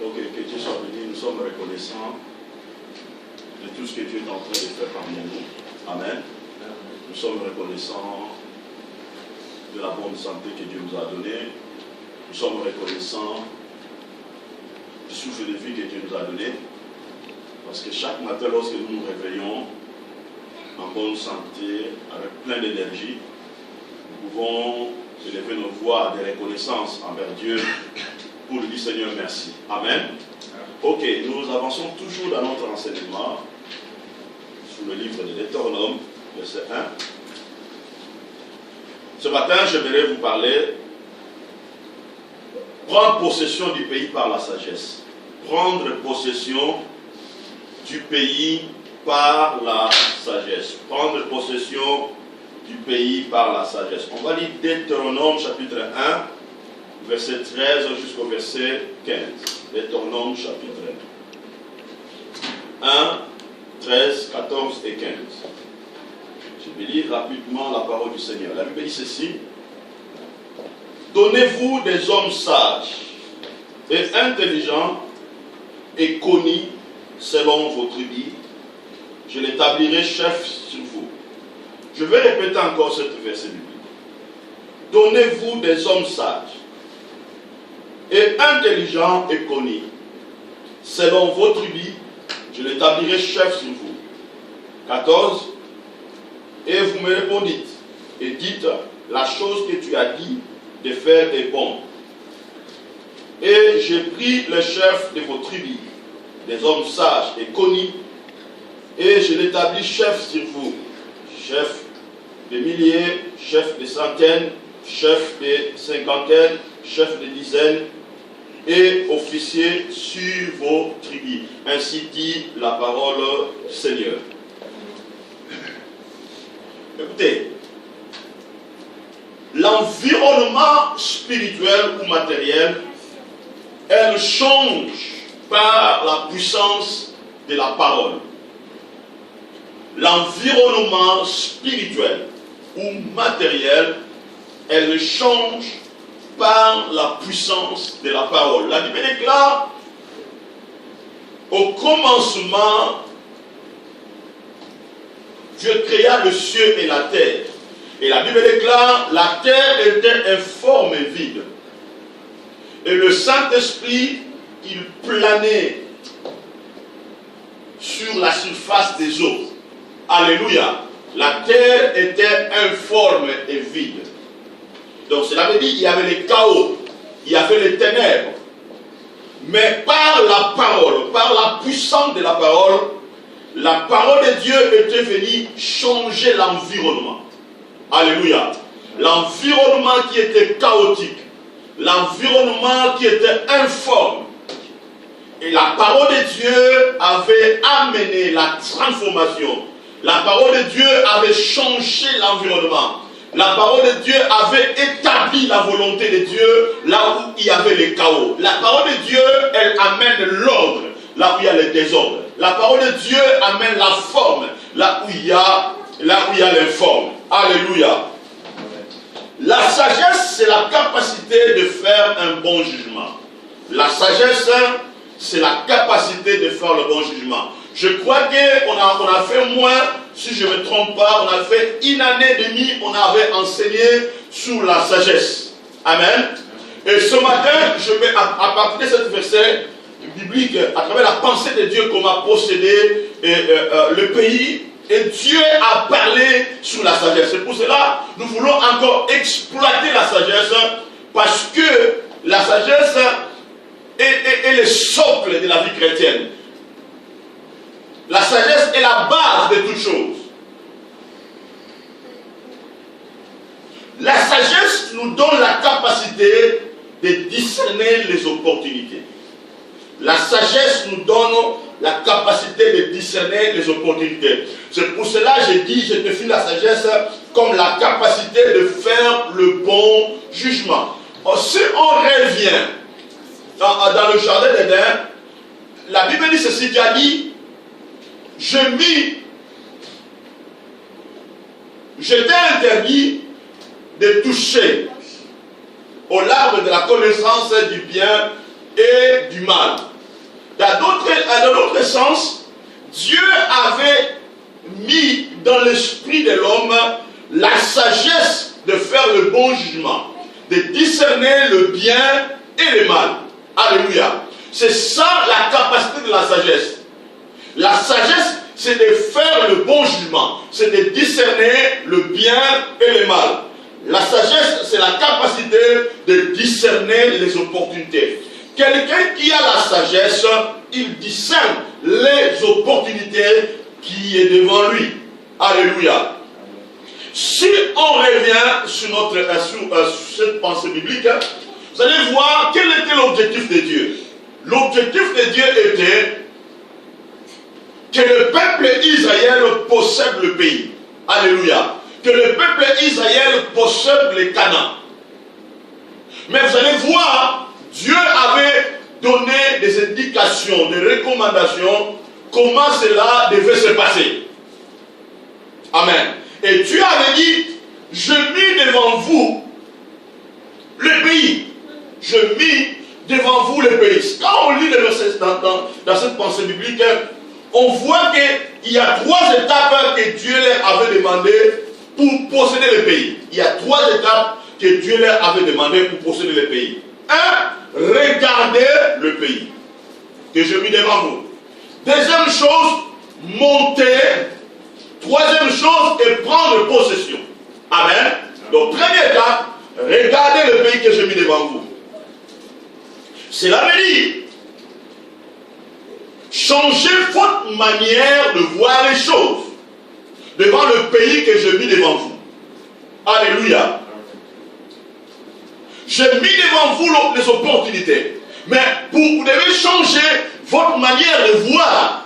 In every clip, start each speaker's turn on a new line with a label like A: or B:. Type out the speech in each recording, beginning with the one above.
A: Ok, que Dieu soit béni. Nous sommes reconnaissants de tout ce que Dieu est en train de faire parmi nous. Amen. Nous sommes reconnaissants de la bonne santé que Dieu nous a donnée. Nous sommes reconnaissants du souffle de vie que Dieu nous a donné. Parce que chaque matin, lorsque nous nous réveillons en bonne santé, avec plein d'énergie, nous pouvons élever nos voix de reconnaissance envers Dieu pour lui dire Seigneur merci. Amen. Ok, nous avançons toujours dans notre enseignement sous le livre de Deutéronome, verset 1. Ce matin, j'aimerais vous parler prendre possession du pays par la sagesse. Prendre possession du pays par la sagesse. Prendre possession du pays par la sagesse. On va lire Deutéronome chapitre 1, verset 13 jusqu'au verset 15. Deutéronome chapitre 1, 13, 14 et 15. Je vais lire rapidement la parole du Seigneur. La Bible dit ceci. Donnez-vous des hommes sages et intelligents et connus selon vos tribus. Je l'établirai chef sur vous. Je vais répéter encore cette verset biblique. Donnez-vous des hommes sages et intelligents et connus selon vos tribus. Je l'établirai chef sur vous. 14. Et vous me répondîtes et dites, la chose que tu as dit de faire est bon. Et j'ai pris le chef de vos tribus, des hommes sages et connus, et je l'établis chef sur vous, chef de milliers, chef de centaines, chef de cinquantaines, chef de dizaines, et officier sur vos tribus. Ainsi dit la parole du Seigneur. Écoutez, l'environnement spirituel ou matériel, elle change par la puissance de la parole. L'environnement spirituel ou matériel, elle change par la puissance de la parole. La Bible déclare, au commencement, Dieu créa le ciel et la terre. Et la Bible déclare, la terre était informe et vide. Et le Saint-Esprit, il planait sur la surface des eaux. Alléluia. La terre était informe et vide. Donc cela veut dire qu'il y avait le chaos, il y avait les ténèbres. Mais par la parole, par la puissance de la parole de Dieu était venue changer l'environnement. Alléluia. L'environnement qui était chaotique, l'environnement qui était informe. Et la parole de Dieu avait amené la transformation. La parole de Dieu avait changé l'environnement. La parole de Dieu avait établi la volonté de Dieu là où il y avait le chaos. La parole de Dieu, elle amène l'ordre là où il y a le désordre. La parole de Dieu amène la forme là où il y a l'informe. Alléluia. La sagesse, c'est la capacité de faire un bon jugement. La sagesse, c'est la capacité de faire le bon jugement. Je crois qu'on a fait moins, si je ne me trompe pas, on a fait 1 année et demie, on avait enseigné sur la sagesse. Amen. Et ce matin, je vais, à partir de ce verset biblique, à travers la pensée de Dieu qu'on a possédé le pays, et Dieu a parlé sur la sagesse. C'est pour cela que nous voulons encore exploiter la sagesse, parce que la sagesse est le socle de la vie chrétienne. La sagesse est la base de toutes choses. La sagesse nous donne la capacité de discerner les opportunités. La sagesse nous donne la capacité de discerner les opportunités. C'est pour cela que j'ai dit, je définis la sagesse comme la capacité de faire le bon jugement. Si on revient dans le jardin d'Éden, la Bible dit ceci, Dieu a dit, je t'ai interdit de toucher au l'arbre de la connaissance du bien et du mal. dans notre sens, Dieu avait mis dans l'esprit de l'homme la sagesse de faire le bon jugement, de discerner le bien et le mal. Alléluia. C'est ça la capacité de la sagesse. La sagesse, c'est de faire le bon jugement, c'est de discerner le bien et le mal. La sagesse, c'est la capacité de discerner les opportunités. Quelqu'un qui a la sagesse, il discerne les opportunités qui est devant lui. Alléluia. Si on revient sur cette pensée biblique, vous allez voir quel était l'objectif de Dieu. L'objectif de Dieu était que le peuple d'Israël possède le pays. Alléluia. Que le peuple d'Israël possède les Canaan. Mais vous allez voir, Dieu avait donné des indications, des recommandations, comment cela devait se passer. Amen. Et Dieu avait dit, je mis devant vous le pays. Je mis devant vous le pays. Quand on lit le verset dans cette pensée biblique, on voit qu'il y a 3 étapes que Dieu leur avait demandé pour posséder le pays. Il y a 3 étapes que Dieu leur avait demandé pour posséder le pays. 1, regardez le pays que je mis devant vous. Deuxième chose, monter. Troisième chose, et prendre possession. Amen. Donc, première étape, regardez le pays que j'ai mis devant vous. Cela veut dire, changez votre manière de voir les choses devant le pays que j'ai mis devant vous. Alléluia. J'ai mis devant vous les opportunités. Mais vous devez changer votre manière de voir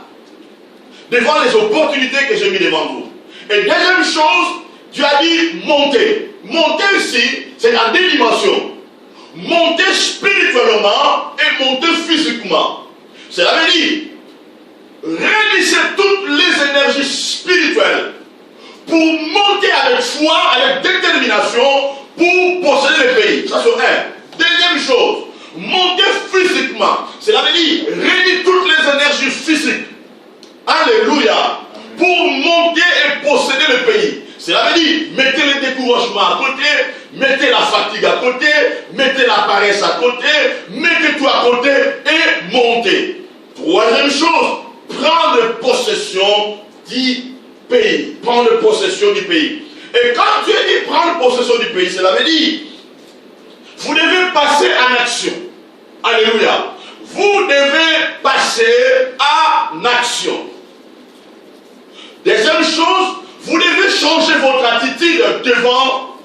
A: devant les opportunités que j'ai mis devant vous. Et deuxième chose, Dieu a dit monter. Monter ici, c'est dans 2 dimensions. Monter spirituellement et monter physiquement. Cela veut dire, réunissez toutes les énergies spirituelles pour monter avec foi, avec détermination, pour posséder le pays. Ça c'est 1. Deuxième chose, monter physiquement. Cela veut dire, réunir toutes les énergies physiques. Alléluia. Pour monter et posséder le pays. Cela veut dire, mettez le découragement à côté, mettez la fatigue à côté, mettez la paresse à côté, mettez tout à côté et montez. Troisième chose, prendre possession du pays. Prendre possession du pays. Et quand Dieu dit prendre possession du pays, cela veut dire, vous devez passer en action. Alléluia. Vous devez passer en action. Deuxième chose, vous devez changer votre attitude devant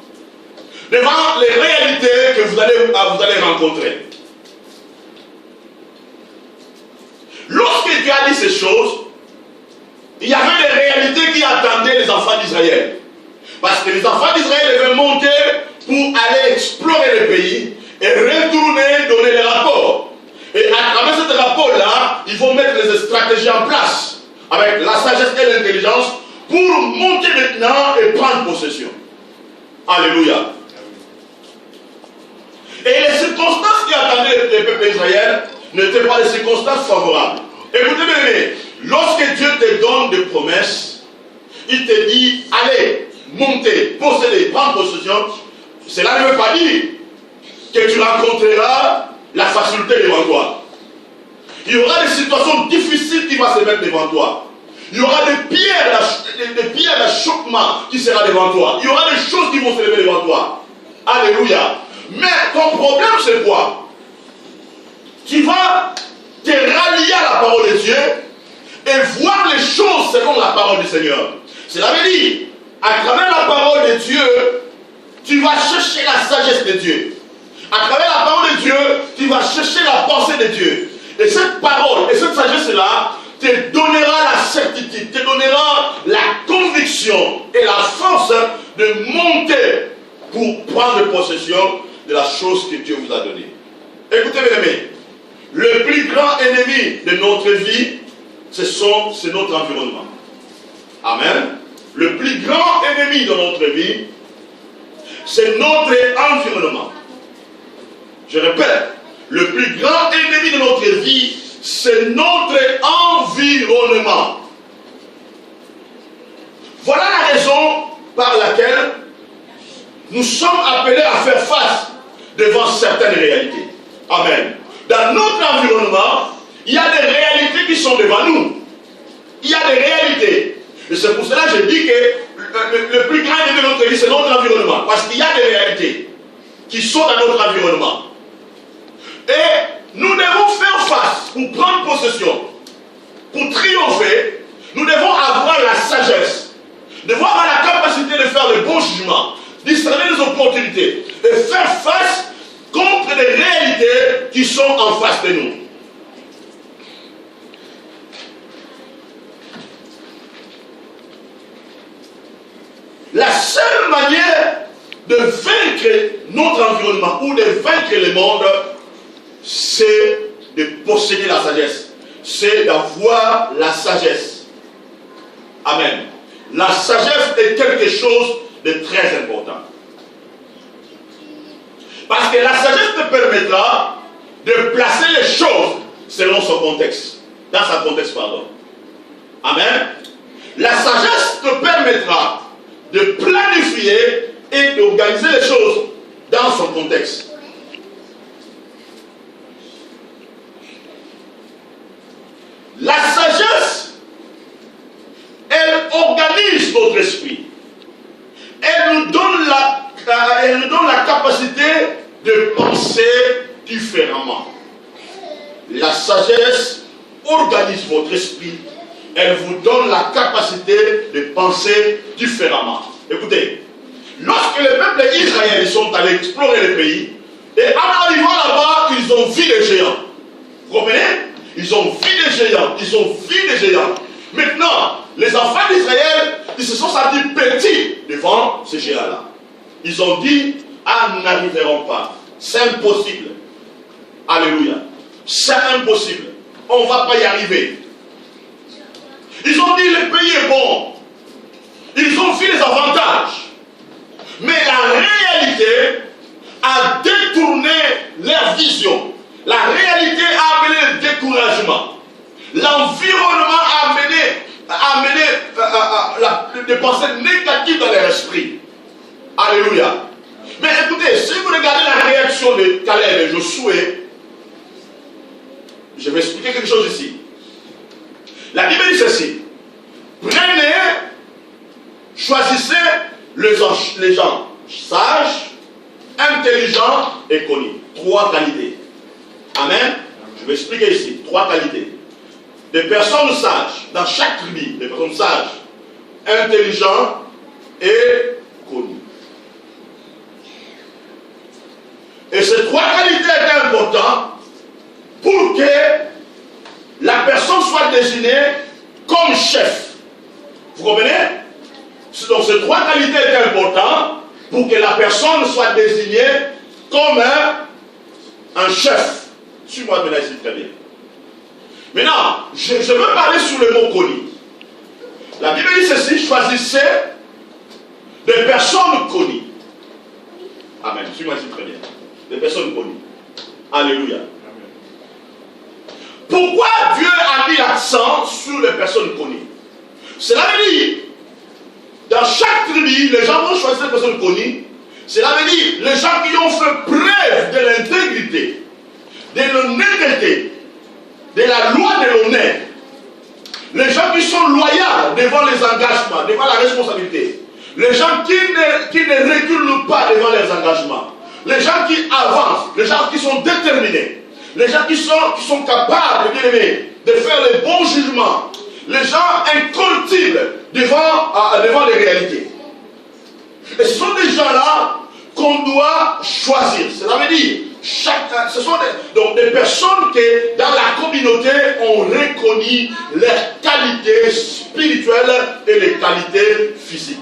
A: les réalités que vous allez rencontrer. Lorsque Dieu a dit ces choses, il y avait des réalités qui attendaient les enfants d'Israël. Parce que les enfants d'Israël devaient monter pour aller explorer le pays et retourner donner les rapports. Et à travers ce rapport-là, ils vont mettre les stratégies en place avec la sagesse et l'intelligence pour monter maintenant et prendre possession. Alléluia. Et les circonstances qui attendaient les peuples d'Israël n'étaient pas des circonstances favorables. Écoutez bien, lorsque Dieu te donne des promesses, il te dit, allez, montez, possédez, prendre possession, cela ne veut pas dire que tu rencontreras la facilité devant toi. Il y aura des situations difficiles qui vont se mettre devant toi. Il y aura des pierres d'achoppement qui seront devant toi. Il y aura des choses qui vont se lever devant toi. Alléluia. Mais ton problème c'est quoi? Tu vas te rallier à la parole de Dieu et voir les choses selon la parole du Seigneur. Cela veut dire, à travers la parole de Dieu, tu vas chercher la sagesse de Dieu. À travers la parole de Dieu, tu vas chercher la pensée de Dieu. Et cette parole, et cette sagesse-là, te donnera la certitude, te donnera la conviction et la force de monter pour prendre possession de la chose que Dieu vous a donnée. Écoutez mes amis, le plus grand ennemi de notre vie, c'est notre environnement. Amen. Le plus grand ennemi de notre vie, c'est notre environnement. Je répète, le plus grand ennemi de notre vie, c'est c'est notre environnement. Voilà la raison par laquelle nous sommes appelés à faire face devant certaines réalités. Amen. Dans notre environnement, il y a des réalités qui sont devant nous. Il y a des réalités. Et c'est pour cela que je dis que le plus grand de notre vie, c'est notre environnement. Parce qu'il y a des réalités qui sont dans notre environnement. Et nous devons faire face, pour prendre possession, pour triompher, nous devons avoir la sagesse. Nous devons avoir la capacité de faire le bon jugement, discerner les opportunités et faire face contre les réalités qui sont en face de nous. La seule manière de vaincre notre environnement ou de vaincre le monde, c'est de posséder la sagesse. C'est d'avoir la sagesse. Amen. La sagesse est quelque chose de très important. Parce que la sagesse te permettra de placer les choses selon son contexte. Dans son contexte, pardon. Amen. La sagesse te permettra de planifier et d'organiser les choses dans son contexte. La sagesse, elle organise notre esprit. Elle nous donne la capacité de penser différemment. La sagesse organise votre esprit. Elle vous donne la capacité de penser différemment. Écoutez, lorsque les peuples israéliens sont allés explorer le pays, et en arrivant là-bas, ils ont vu des géants. Vous comprenez? Ils ont vu des géants. Ils ont vu des géants. Maintenant, les enfants d'Israël, ils se sont sentis petits devant ces géants-là. Ils ont dit, ah, nous n'arriverons pas. C'est impossible. Alléluia. C'est impossible. On ne va pas y arriver. Ils ont dit, le pays est bon. Ils ont vu les avantages. Mais la réalité a détourné leur vision. La réalité a amené le découragement. L'environnement a amené des pensées négatives dans leur esprit. Alléluia. Mais écoutez, si vous regardez la réaction de Caleb et Josué, je vais expliquer quelque chose ici. La Bible dit ceci. Prenez, choisissez les gens sages, intelligents et connus. 3 qualités. Amen. Je vais expliquer ici. 3 qualités. Des personnes sages, dans chaque tribu, des personnes sages, intelligents et connus. Et ces 3 qualités étaient importantes pour que la personne soit désignée comme chef. Vous comprenez? Donc ces 3 qualités étaient importantes pour que la personne soit désignée comme un chef. Suis-moi maintenant ici très bien. Maintenant, je veux parler sur le mot connu. La Bible dit ceci, choisissez des personnes connues. Amen. Suis-moi ici très bien. Des personnes connues. Alléluia. Pourquoi Dieu a mis l'accent sur les personnes connues? Cela veut dire, dans chaque tribu, les gens vont choisir des personnes connues. Cela veut dire, les gens qui ont fait preuve de l'intégrité, de l'honnêteté, de la loi de l'honneur. Les gens qui sont loyaux devant les engagements, devant la responsabilité. Les gens qui ne reculent pas devant les engagements. Les gens qui avancent, les gens qui sont déterminés. Les gens qui sont capables, bien aimés, de faire les bons jugements. Les gens incorruptibles devant les réalités. Et ce sont des gens-là qu'on doit choisir. Cela veut dire, ce sont des personnes qui, dans la communauté, ont reconnu leurs qualités spirituelles et les qualités physiques.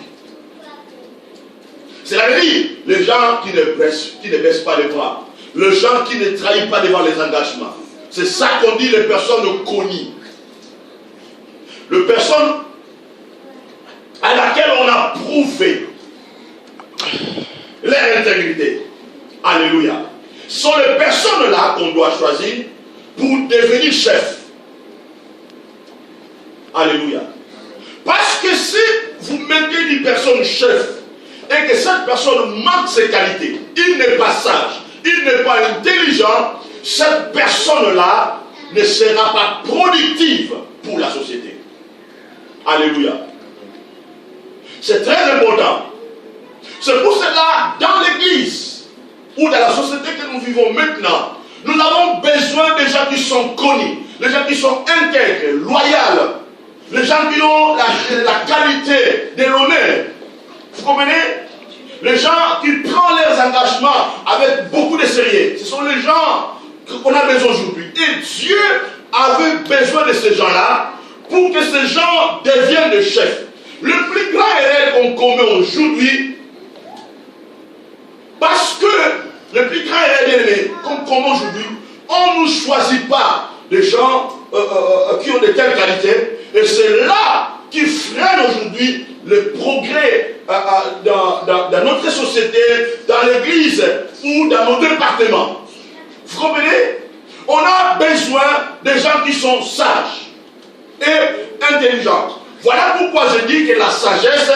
A: Cela veut dire, les gens qui ne baissent pas les bras. Les gens qui ne trahissent pas devant les engagements. C'est ça qu'on dit les personnes connues. Les personnes à laquelle on a prouvé leur intégrité. Alléluia. Ce sont les personnes là qu'on doit choisir pour devenir chef. Alléluia. Parce que si vous mettez une personne chef et que cette personne manque ses qualités, il n'est pas sage, il n'est pas intelligent, cette personne-là ne sera pas productive pour la société. Alléluia. C'est très important. C'est pour cela, dans l'église ou dans la société que nous vivons maintenant, nous avons besoin des gens qui sont connus, les gens qui sont intègres, loyaux, les gens qui ont la qualité de l'honneur. Vous comprenez? Les gens qui prennent leurs engagements avec beaucoup de sérieux. Ce sont les gens qu'on a besoin aujourd'hui. Et Dieu avait besoin de ces gens-là pour que ces gens deviennent des chefs. Le plus grand erreur qu'on commet aujourd'hui, parce que le plus grand erreur qu'on commet aujourd'hui, on ne choisit pas des gens qui ont de telles qualités, et c'est là qui freine aujourd'hui le progrès dans notre société, dans l'église ou dans nos départements. Vous comprenez? On a besoin des gens qui sont sages et intelligents. Voilà pourquoi je dis que la sagesse,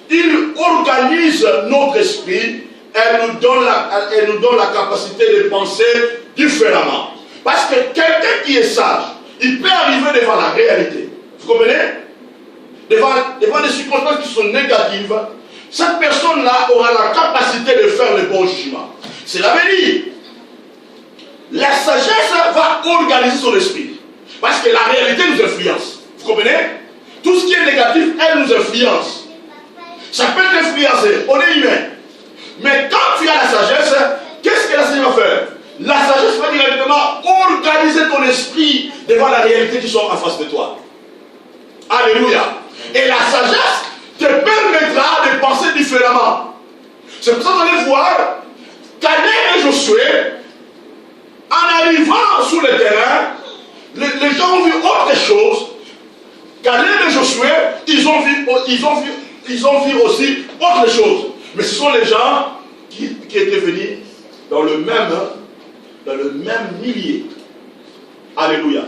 A: il organise notre esprit, elle nous donne la capacité de penser différemment. Parce que quelqu'un qui est sage, il peut arriver devant la réalité. Vous comprenez? Devant des circonstances qui sont négatives, cette personne-là aura la capacité de faire le bon jugement. Cela veut dire, la sagesse va organiser son esprit. Parce que la réalité nous influence. Vous comprenez? Tout ce qui est négatif, elle nous influence. Ça peut t'influencer, on est humain. Mais quand tu as la sagesse, qu'est-ce que la sagesse va faire? La sagesse va directement organiser ton esprit devant la réalité qui sont en face de toi. Alléluia. Et la sagesse te permettra de penser différemment. C'est pour ça que vous allez voir Caleb et Josué, en arrivant sur le terrain, les gens ont vu autre chose. Caleb et Josué, ils ont vu aussi autre chose. Mais ce sont les gens qui étaient venus dans le même milieu. Alléluia.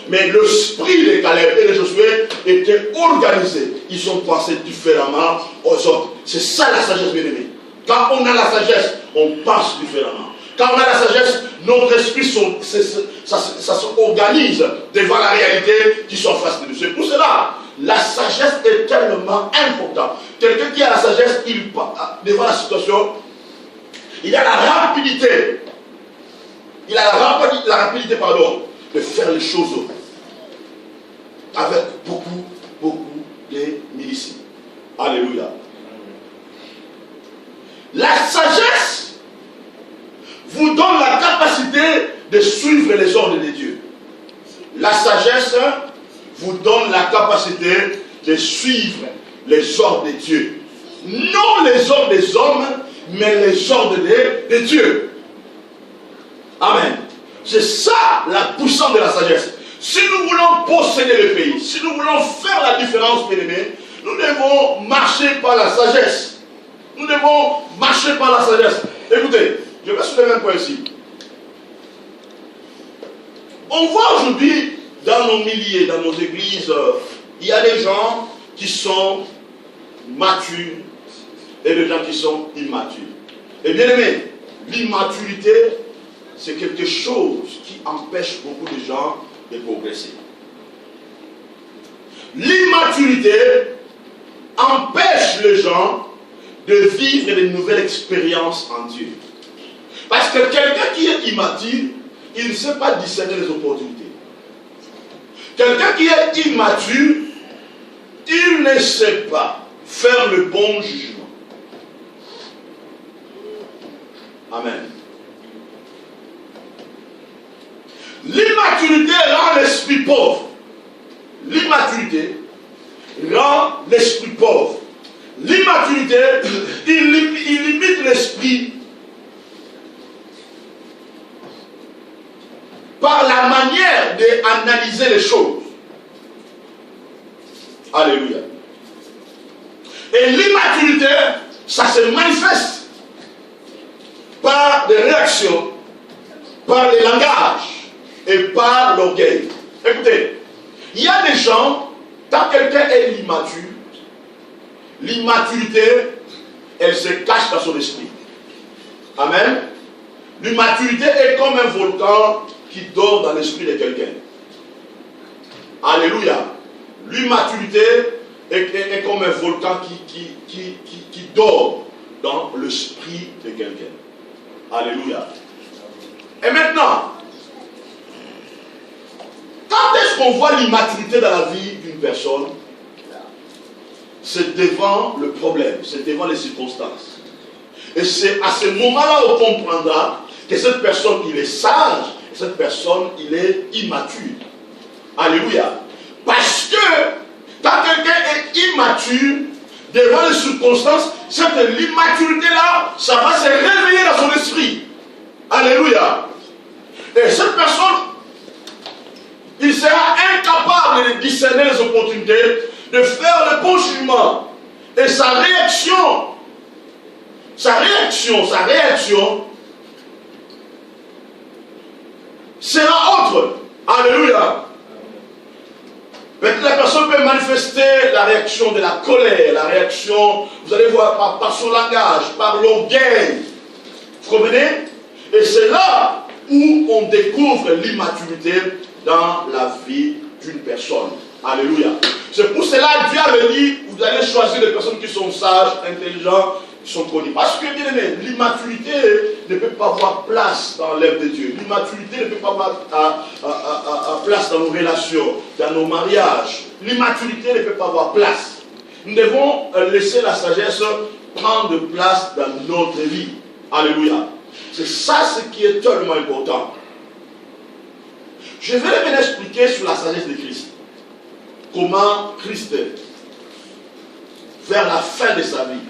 A: Mais l'esprit de Caleb et de Josué était organisé. Ils ont pensé différemment aux autres. C'est ça la sagesse, bien aimée. Quand on a la sagesse, on pense différemment. Quand on a la sagesse, notre esprit ça s'organise devant la réalité qui sont face de nous. C'est pour cela, la sagesse est tellement importante. Quelqu'un qui a la sagesse, devant la situation, il a la rapidité. Il a la rapidité, de faire les choses avec beaucoup de milices. Alléluia. La sagesse vous donne la capacité de suivre les ordres de Dieu. La sagesse vous donne la capacité de suivre les ordres de Dieu. Non les ordres des hommes, mais les ordres de Dieu. Amen. C'est ça la puissance de la sagesse. Si nous voulons posséder le pays, si nous voulons faire la différence, bien aimés, nous devons marcher par la sagesse. Nous devons marcher par la sagesse. Écoutez, je vais soulever un point ici. On voit aujourd'hui, dans nos milliers, dans nos églises, il y a des gens qui sont matures et des gens qui sont immatures. Et bien aimé, l'immaturité, c'est quelque chose qui empêche beaucoup de gens de progresser. L'immaturité empêche les gens de vivre de nouvelles expériences en Dieu. Parce que quelqu'un qui est immature, il ne sait pas discerner les opportunités. Quelqu'un qui est immature, il ne sait pas faire le bon jugement. Amen. L'immaturité rend l'esprit pauvre. L'immaturité rend l'esprit pauvre. L'immaturité, il limite l'esprit par la manière d'analyser les choses. Alléluia. Et l'immaturité, ça se manifeste par des réactions, par les langages et par l'orgueil. Écoutez, il y a des gens, Quand quelqu'un est immature, l'immaturité, elle se cache dans son esprit. Amen. L'immaturité est comme un volcan qui dort dans l'esprit de quelqu'un. Alléluia. L'immaturité est comme un volcan qui dort dans l'esprit de quelqu'un. Alléluia. Et maintenant, quand est-ce qu'on voit l'immaturité dans la vie d'une personne? C'est devant le problème, c'est devant les circonstances. Et c'est à ce moment-là qu'on comprendra que cette personne, il est sage, et cette personne, il est immature. Alléluia. Parce que quand quelqu'un est immature, devant les circonstances, cette l'immaturité-là, ça va se réveiller dans son esprit. Alléluia. Et cette personne, il sera incapable de discerner les opportunités, de faire le bon jugement. Et sa réaction sera autre. Alléluia. Maintenant, la personne peut manifester la réaction de la colère, la réaction, vous allez voir, par son langage, par l'orgueil. Vous comprenez? Et c'est là où on découvre l'immaturité dans la vie d'une personne. Alléluia. C'est pour cela que Dieu avait dit, vous allez choisir des personnes qui sont sages, intelligentes, qui sont connues. Parce que, bien aimé, l'immaturité ne peut pas avoir place dans l'œuvre de Dieu. L'immaturité ne peut pas avoir place dans nos relations, dans nos mariages. L'immaturité ne peut pas avoir place. Nous devons laisser la sagesse prendre place dans notre vie. Alléluia. C'est ça ce qui est tellement important. Je vais maintenant expliquer sur la sagesse de Christ. Comment Christ, vers la fin de sa vie,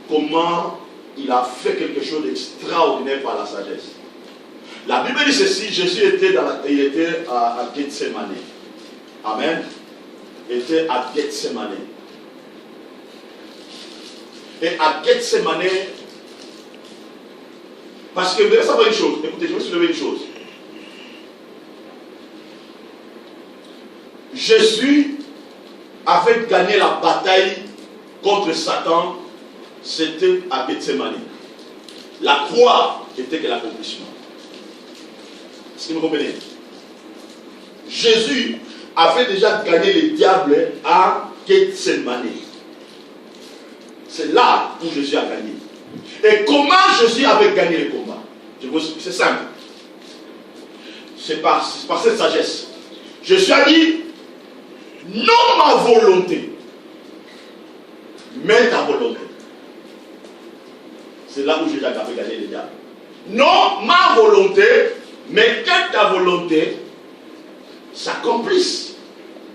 A: comment il a fait quelque chose d'extraordinaire par la sagesse. La Bible dit ceci, Jésus était à Gethsemane. Amen. Il était à Gethsemane. Et à Gethsemane, parce que vous devez savoir une chose, écoutez, je vais soulever une chose. Jésus avait gagné la bataille contre Satan, c'était à Gethsemane. La croix était que l'accomplissement. Est-ce que vous comprenez? Jésus avait déjà gagné le diable à Gethsemane. C'est là où Jésus a gagné. Et comment Jésus avait gagné le combat? C'est simple. C'est par cette sagesse. Jésus a dit, non ma volonté, mais ta volonté. C'est là où Jésus a gagné le diable. Non ma volonté, mais que ta volonté s'accomplisse.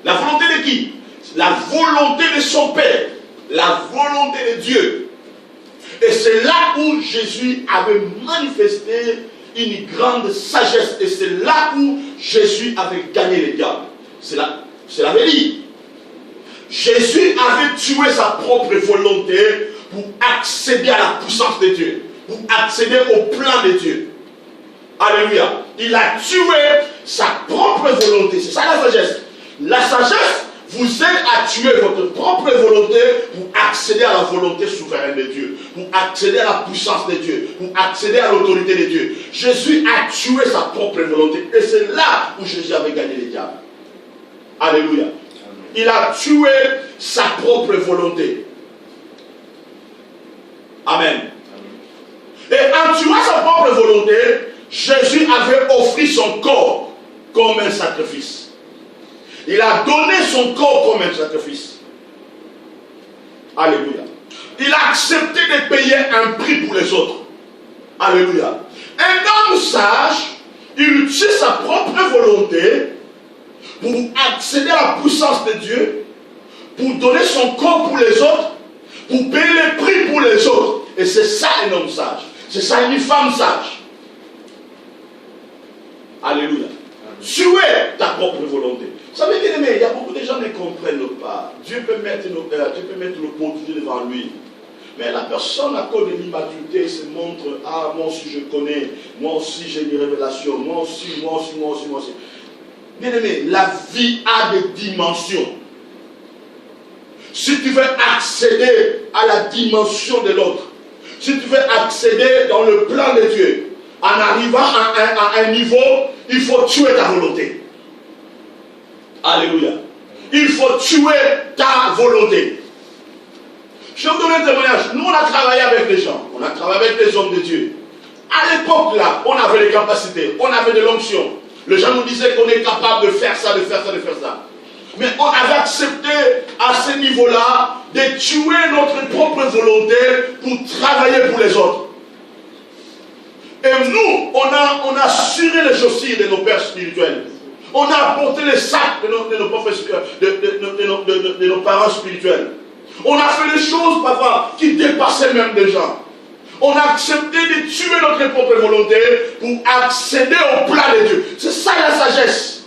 A: La volonté de qui? La volonté de son Père. La volonté de Dieu. Et c'est là où Jésus avait manifesté une grande sagesse. Et c'est là où Jésus avait gagné le diable. C'est la vérité. Jésus avait tué sa propre volonté pour accéder à la puissance de Dieu. Pour accéder au plan de Dieu. Alléluia. Il a tué sa propre volonté. C'est ça la sagesse. La sagesse vous aide à tuer votre propre volonté pour accéder à la volonté souveraine de Dieu, pour accéder à la puissance de Dieu, pour accéder à l'autorité de Dieu. Jésus a tué sa propre volonté et c'est là où Jésus avait gagné le diable. Alléluia. Il a tué sa propre volonté. Amen. Et en tuant sa propre volonté, Jésus avait offert son corps comme un sacrifice. Il a donné son corps comme un sacrifice. Alléluia. Il a accepté de payer un prix pour les autres. Alléluia. Un homme sage, il tue sa propre volonté pour accéder à la puissance de Dieu, pour donner son corps pour les autres, pour payer le prix pour les autres. Et c'est ça un homme sage. C'est ça une femme sage. Alléluia. Tuer ta propre volonté. Vous savez, bien aimé, il y a beaucoup de gens qui ne comprennent pas. Dieu peut mettre l'opportunité devant lui. Mais la personne, à cause de l'immaturité, se montre, ah, moi aussi je connais, moi aussi j'ai des révélations, moi aussi. Bien aimé, la vie a des dimensions. Si tu veux accéder à la dimension de l'autre, si tu veux accéder dans le plan de Dieu, en arrivant à un niveau, il faut tuer ta volonté. Alléluia. Il faut tuer ta volonté. Je vais vous donner un témoignage. Nous, on a travaillé avec les gens. On a travaillé avec les hommes de Dieu. À l'époque, là, on avait les capacités. On avait de l'onction. Les gens nous disaient qu'on est capable de faire ça, de faire ça, de faire ça. Mais on avait accepté à ce niveau-là de tuer notre propre volonté pour travailler pour les autres. Et nous, on a assuré les chaussures de nos pères spirituels. On a apporté les sacs de nos parents spirituels. On a fait des choses parfois qui dépassaient même des gens. On a accepté de tuer notre propre volonté pour accéder au plan de Dieu. C'est ça la sagesse.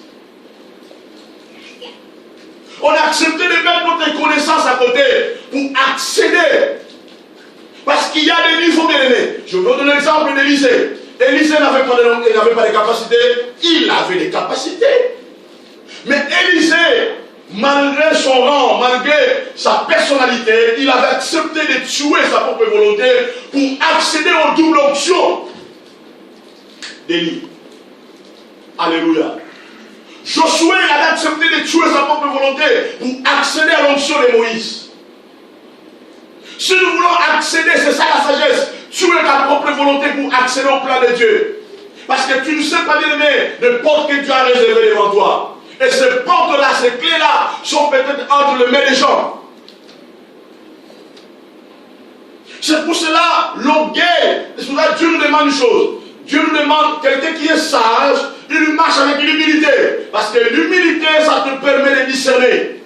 A: On a accepté de mettre notre connaissance à côté pour accéder. Parce qu'il y a des niveaux bien aimés. Je vous donne l'exemple d'Élisée. Élisée n'avait pas de capacités. Il avait des capacités. Mais Élisée, malgré son rang, malgré sa personnalité, il avait accepté de tuer sa propre volonté pour accéder aux doubles options d'Élie. Alléluia. Josué avait accepté de tuer sa propre volonté pour accéder à l'onction de Moïse. Si nous voulons accéder, c'est ça la sagesse. Tuer ta propre volonté pour accéder au plan de Dieu. Parce que tu ne sais pas, bien aimé, les portes que Dieu a réservées devant toi. Et ces portes-là, ces clés-là, sont peut-être entre les mains des gens. C'est pour cela, l'orgueil, c'est pour cela que Dieu nous demande une chose. Dieu nous demande quelqu'un qui est sage, il marche avec l'humilité. Parce que l'humilité, ça te permet de discerner.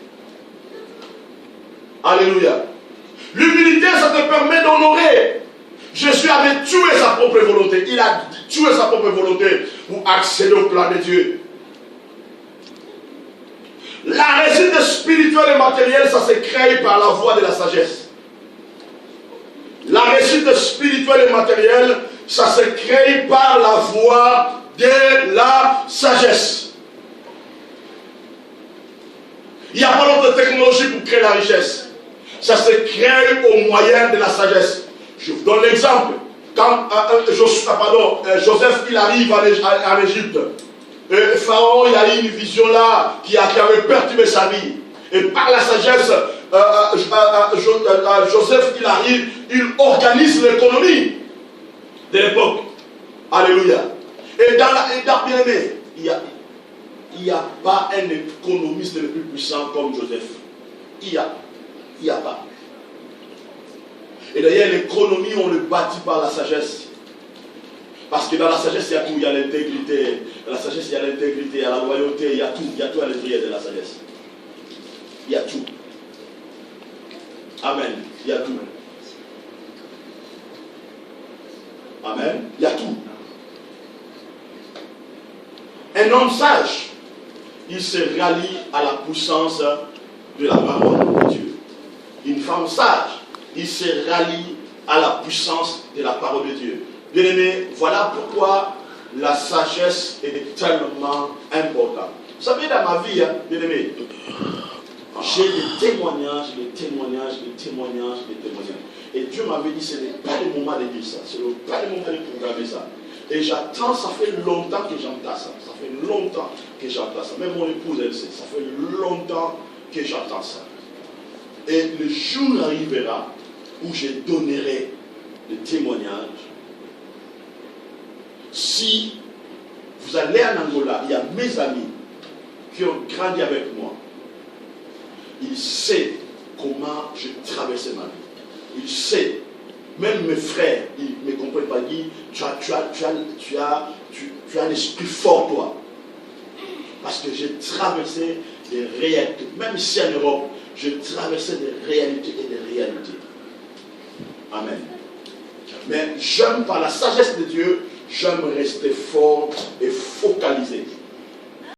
A: Alléluia. L'humilité, ça te permet d'honorer. Jésus avait tué sa propre volonté. Il a tué sa propre volonté pour accéder au plan de Dieu. La réussite spirituelle et matérielle, ça se crée par la voie de la sagesse. La réussite spirituelle et matérielle, ça se crée par la voie de la sagesse. Il n'y a pas d'autre technologie pour créer la richesse. Ça se crée au moyen de la sagesse. Je vous donne l'exemple. Quand Joseph il arrive en Égypte, Pharaon il a eu une vision là qui avait perturbé sa vie. Et par la sagesse, Joseph il arrive, il organise l'économie de l'époque. Alléluia. Et dans bien-aimé, il n'y a pas un économiste le plus puissant comme Joseph. Il n'y a pas. Et d'ailleurs, l'économie, on le bâtit par la sagesse. Parce que dans la sagesse, il y a tout. Il y a l'intégrité. Dans la sagesse, il y a l'intégrité, il y a la loyauté, il y a tout. Il y a tout à l'intérieur de la sagesse. Il y a tout. Amen. Il y a tout. Amen. Il y a tout. Un homme sage, il se rallie à la puissance de la parole de Dieu. Une femme sage, il se rallie à la puissance de la parole de Dieu. Bien-aimés, voilà pourquoi la sagesse est tellement importante. Vous savez, dans ma vie, bien-aimés, j'ai des témoignages. Et Dieu m'avait dit, ce n'est pas le moment de dire ça. Ce n'est pas le moment de programmer ça. Et j'attends, ça fait longtemps que j'entends ça. Ça fait longtemps que j'entends ça. Même mon épouse, elle sait, ça fait longtemps que j'entends ça. Et le jour arrivera où je donnerai le témoignage. Si vous allez en Angola, il y a mes amis qui ont grandi avec moi. Ils savent comment je traversais ma vie. Ils savent. Même mes frères, ils ne me comprennent pas. Ils disent, tu as un esprit fort, toi. Parce que j'ai traversé des réalités. Même ici en Europe, j'ai traversé des réalités et des réalités. Amen. Mais j'aime, par la sagesse de Dieu, j'aime rester fort et focalisé.